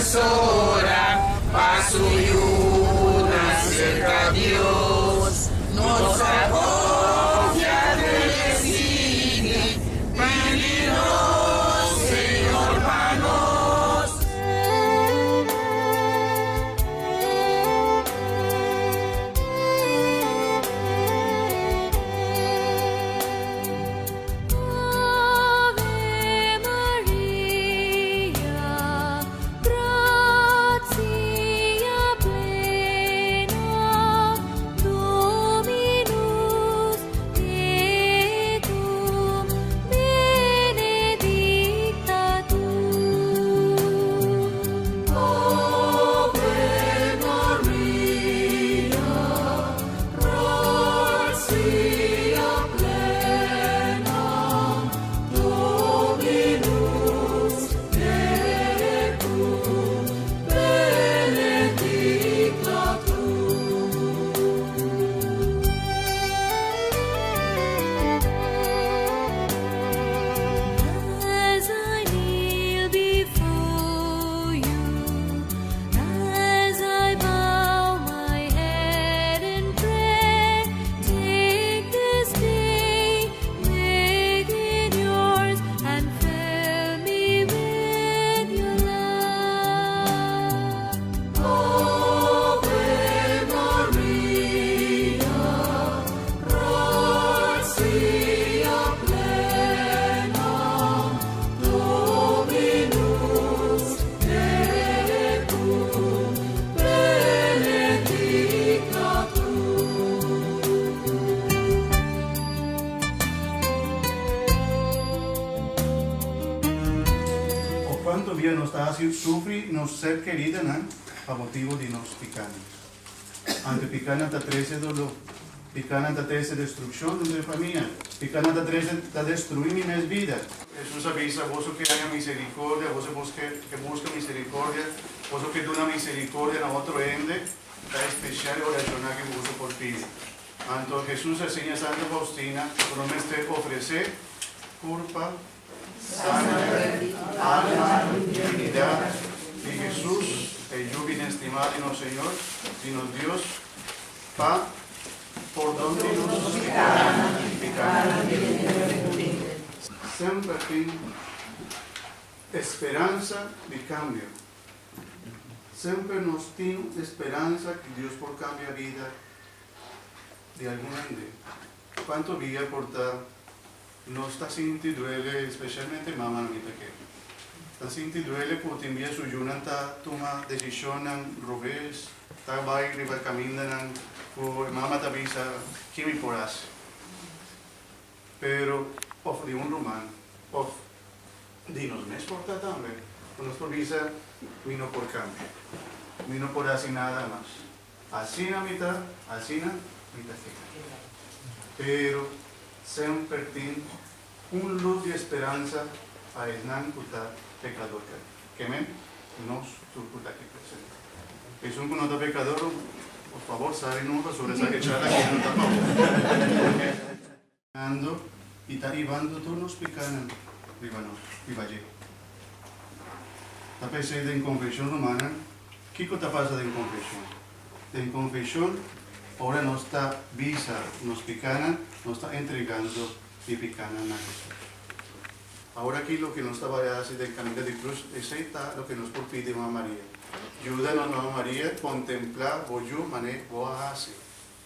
es hora, paso y una cerca a Dios, nos agobia del destino, pídenos, Señor, manos. Ave Maria, gratia plena, Dominus tecum, benedicta tu. Ave Maria, gratia plena, Dominus tecum, benedicta tu. As I kneel before you, as I bow my head in prayer, take this day, make it yours, and fill me with your love. Ave Maria, gratia plena, Dominus tecum, benedicta tu. O quanto via nostra sufri nos ser querida a motivo di nos picanos. Ante picana ta 13 dolor, picana ta 13 destrucción de familia, picana ta 13 ta destruir mi vida. Jesús avisa, vos que haya misericordia, vos que busca misericordia, vos que dona misericordia a otro ende, ta especial oración que vos por pide. Anto Jesús enseña a Santa Faustina, promete ofrecer culpa, sangre, alma, divinidad de Jesús, el yo bien estimado y no Señor, sino Dios, pa, por donde nos picaran. Siempre hay esperanza de cambio. Siempre nos tiene esperanza que Dios por cambia vida de algún ende. ¿Cuánto vía portar? No está sinti duele, especialmente mamá no mita que. Está sinti duele porque envía su yunanta toma decisión revés, está baile va caminan, o mamá te avisa que me porás. Pero of de un román, of dinos me exporta también, nos avisa vino por cambio, vino por así nada más. Así na mitad, así na mitad. Pero siempre tiene un luz de esperanza a Hernán Kuta pecador que men nos surcuta que presenta. Es un conota pecador, por favor, sale nunca sobre esa quechada que no tapa. Ando y está arribando todos los picanos, viva allí. Está pensando en confesión romana, ¿qué cosa pasa de confesión? En confesión, ahora no está visa, nos picanan, nos está entregando y picanan a Jesús. Ahora aquí lo que nos está haciendo del camino de cruz es lo que nos pide Mamá María. Ayúdanos, Mamá María, contemplar voyo mané voahase.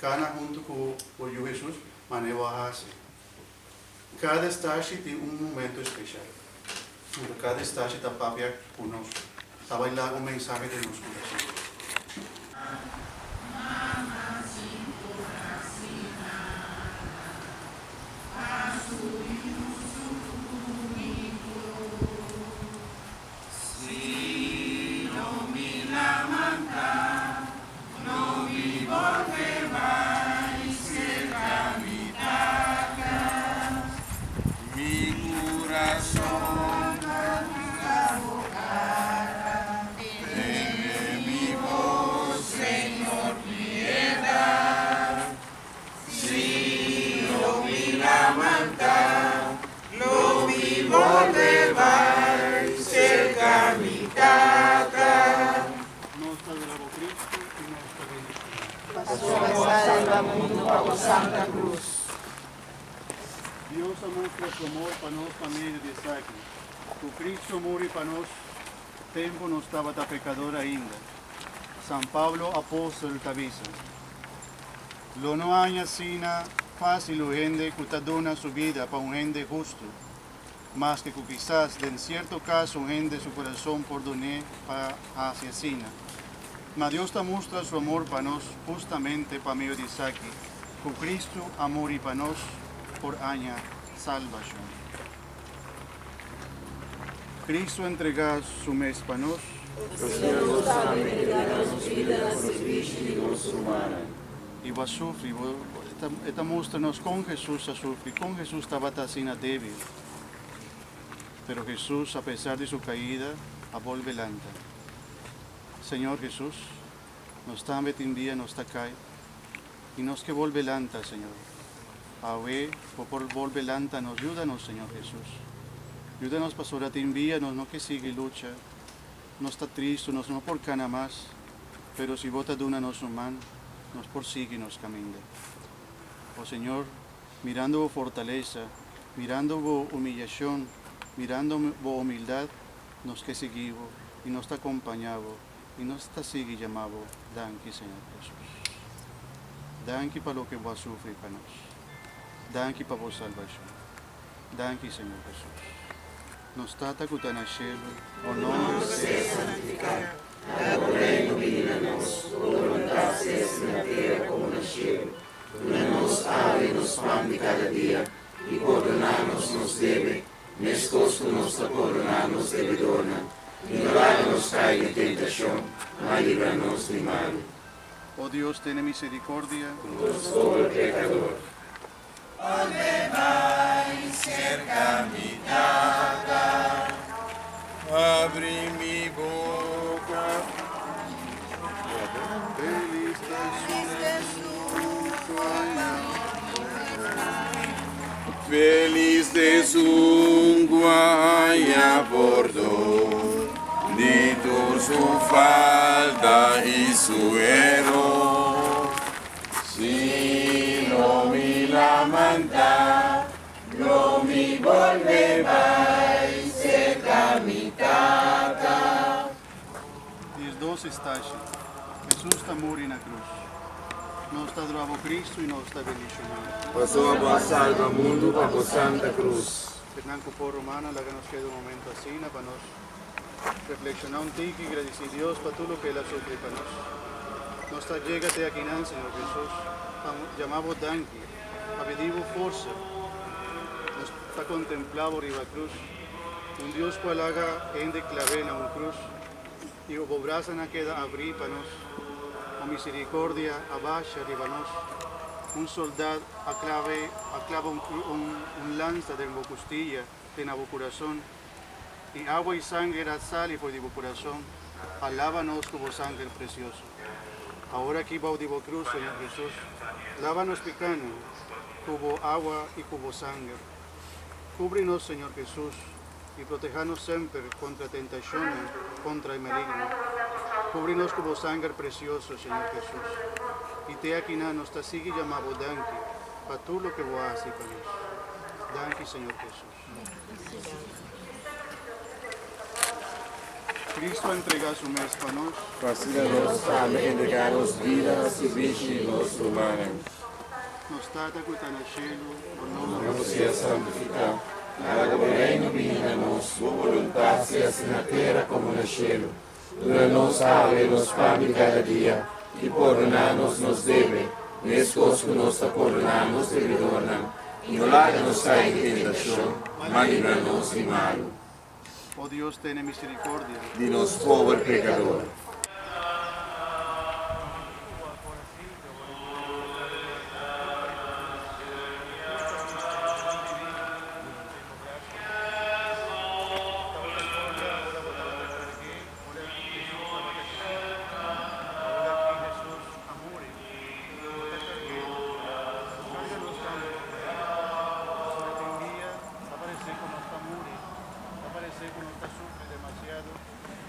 Cana junto con voyo Jesús mané voahase. Cada estancia tiene un momento especial. Cada estancia está papia con nosotros. Está bailando un mensaje de nuestro corazón. Manta. vida mundo para vos Santa Cruz. Dios mostra su amor para nós por meio de Isaac. O Cristo morre para nós, tempo não estava tão pecador ainda. São Paulo, apóstolo, avisa. Lo no hay sina fácil o gente que dona su vida para un gente justo, mas que quizás en cierto caso un gente su corazón por donar para hacia sina. Mas Dios te muestra su amor para nos justamente para medio de Isaac, que Cristo amor y para nos por aña salvación. Cristo entrega su mes para nos. Y va a sufrir, esta muéstranos con Jesús a sufrir, con Jesús estaba así débil. Pero Jesús, a pesar de su caída, a volver lanta. Señor Jesús, nos está metiendo día, nos está cae, y nos que volver lanta, Señor. A ver, por volver lanta, nos ayúdanos, Señor Jesús. Ayúdanos para sobre ti envíanos, no que sigue lucha, no está triste, no por cana más, pero si vota de una nos humana, nos persigue y nos camina. Oh Señor, mirando vos fortaleza, mirando vos humillación, mirando vos humildad, nos que seguimos y nos está acompañado y nos está sigue llamado. Danke, Señor Jesús. Danke para lo que vos sufrir para nos. Danke para vos salvación. Danke, Señor Jesús. Nos trata con tan cielo, honor sea santificado. O reino venha a nós, a vontade seja na terra como no cielo. Dá-nos ave-nos pão de cada dia, e perdona-nos nos deve, nestes que nos perdona-nos devedora, e não nos caia em tentação, mas livra-nos do mal. Oh Dios, ten misericordia. Nos pobre pecador. Abre mi boca. Feliz Feliz de su guaya bordó, de tu su falda y su error. Si no mi la manda, no mi volverá cerca mi tata. Dies dos estágios. Jesús está muriendo en la cruz. No está bravo Cristo y no está bendicionado. Passou a voz salva mundo para a Santa Cruz. Fernando por Romana, la que nos queda un momento así, para nos reflexionar un tique y agradecer a Dios para todo lo que Él ha sufrido para nos. Nos está llégate aquí, Señor Jesús. Llamamos Danke, a pedir fuerza. Nos está contemplado arriba la cruz. Un Dios cual haga gente clave en una cruz. Y o brazo na queda abrir para nos. O misericordia abaixa arriba nos. Un soldado aclava un lanza de la costilla en el corazón. Y agua y sangre sale por el corazón. Alábanos como sangre precioso. Ahora aquí va divo cruz, Señor Jesús. Lávanos picano, cubo agua y cubo sangre. Cúbrinos, Señor Jesús, y protejanos siempre contra tentaciones, contra el maligno. Cúbrinos como sangre precioso, Señor Jesús. Y te aquí nos te sigue llamado Danke, para tú lo que vos haces para nos. Danke, Señor Jesús. Cristo entrega su mes para nos. Fascina-nos a entregar-nos vida, serviço e nos humanos. Nos trata con tan cielo, Não seja santificado. Haga o reino venha a nós, sua vontade seja na terra como no céu. Dá-nos ave-nos pão de cada dia, e perdona-nos nos deve, nestes que nos perdonamos devedora, e não haga-nos cair em tentação, mas livra-nos do mal. oh Dios, ten misericordia. De nos pobre pecador.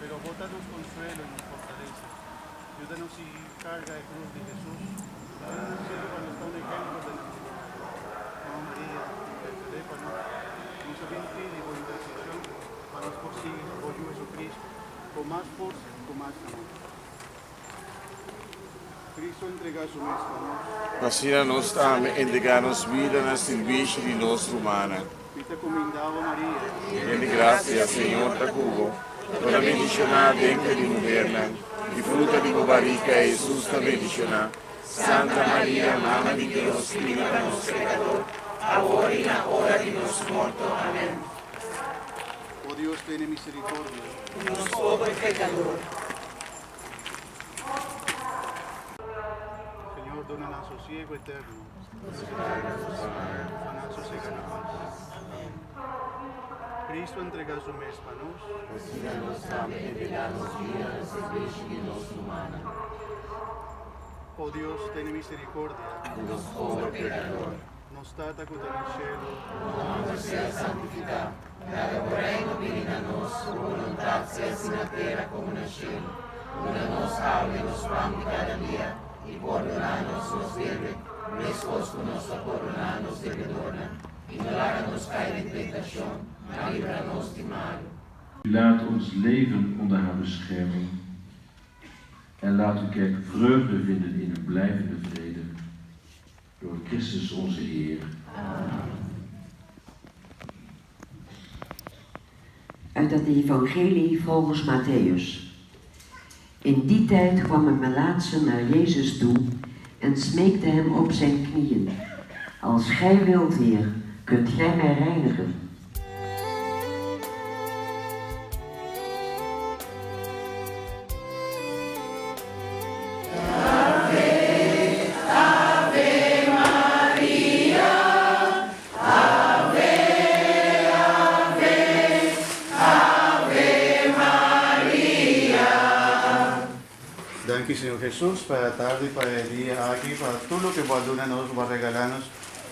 Pero bótanos consuelo y nos fortalece. Ayúdanos y carga de cruz de Jesús. con más fuerza, con más amor. Cristo entrega su mes para nos. Pasina nostra indica-nos vida na serviço de nós romana. Vita comendava Maria. E di grazia, Senhor, da cubo, con la benedizione dentro di moderna, di frutta di barica e Jesus da benedizione. Santa Maria, Mamma di Dio, Spirito per nos pecador, ahora y en la hora de nuestra muerte. Amén. Oh Dios, ten misericordia. Nos pobre pecador. Señor, dona sosiego eterno. Sana sosiego na paz. Cristo entrega su mes para nos. Oh Dios, ten misericordia. Nos pobre pecador. Nos stata con il cielo. Nome sia santificado. Cada reino viene a nos, voluntad sea así en la tierra como en el cielo. Danos hoy nos pan de cada día, y perdónanos los deudos, nuestros con nuestra perdónanos devedores, y no háganos caer en tentación, mas líbranos del mal. U laat ons leven onder haar bescherming en laat uw kerk vreugde vinden in een blijvende vrede. Door Christus onze Heer. Uit het evangelie volgens Matthäus. In die tijd kwam een melaatse naar Jezus toe en smeekte hem op zijn knieën. Als gij wilt, Heer, kunt gij mij reinigen. Thank you, Señor Jesús, para la tarde, para el día aquí, para todo lo que Guadaluna nos va a regalarnos.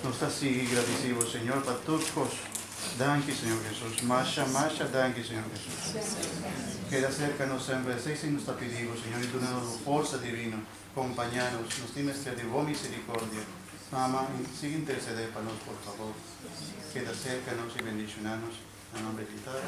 Nos está así agradecidos, Señor, para todas cosas. Thank you, Señor Jesús. Masha, thank you, Señor Jesús. Queda cerca siempre, así nos está pidiendo, Señor, y tú nos fuerza divina, acompañanos, nos tienes de vos misericordia. Mamá, sigue interceder para nosotros, por favor. Queda cerca y bendicionanos. En nombre de Padre.